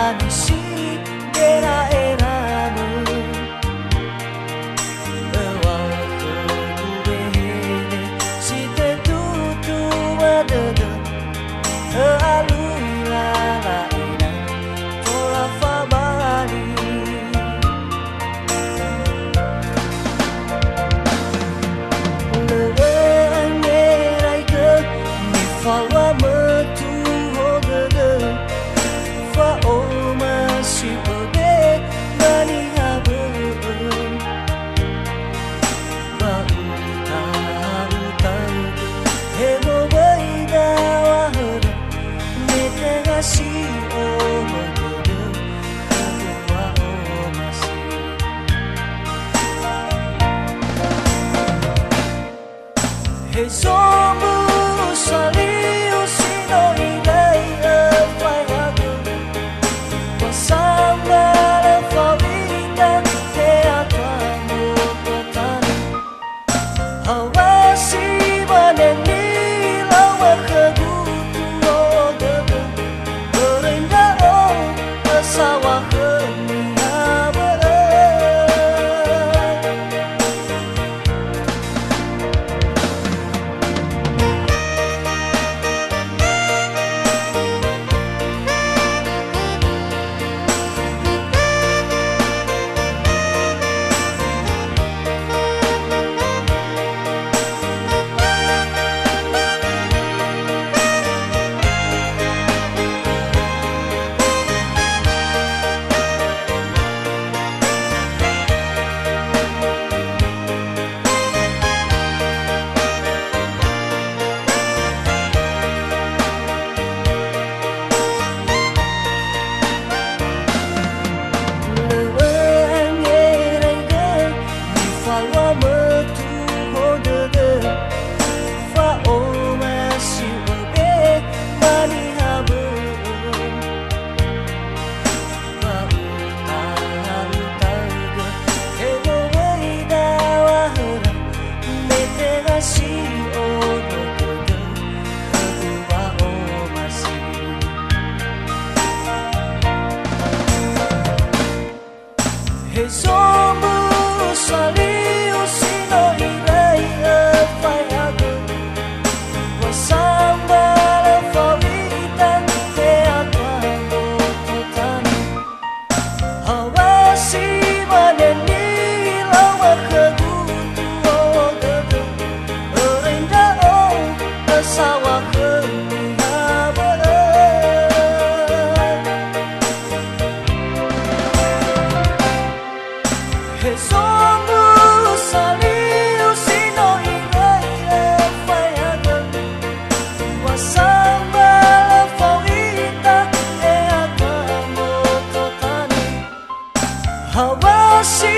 manisih era-eramu Lewat kebubene si tetutu wadada Alui lalaina tola fabali Fawa metu hodede fa o masih bebe bani habeben ba uta hebo baida wahada nete gasih o hodede fa o masih hey sombu saliu sino ilai fayagu pasambara favorita teatro kotani hawasi baneni lawa kebutu odebe berendah sawah sombu saliu sino ilai fayagu wasambara favorita teatro kotani hawasi baneni lawa kebutu odebe berendah sawah sombu saliu sino ilai fayaga wasambara favorita teatro kotani hawasi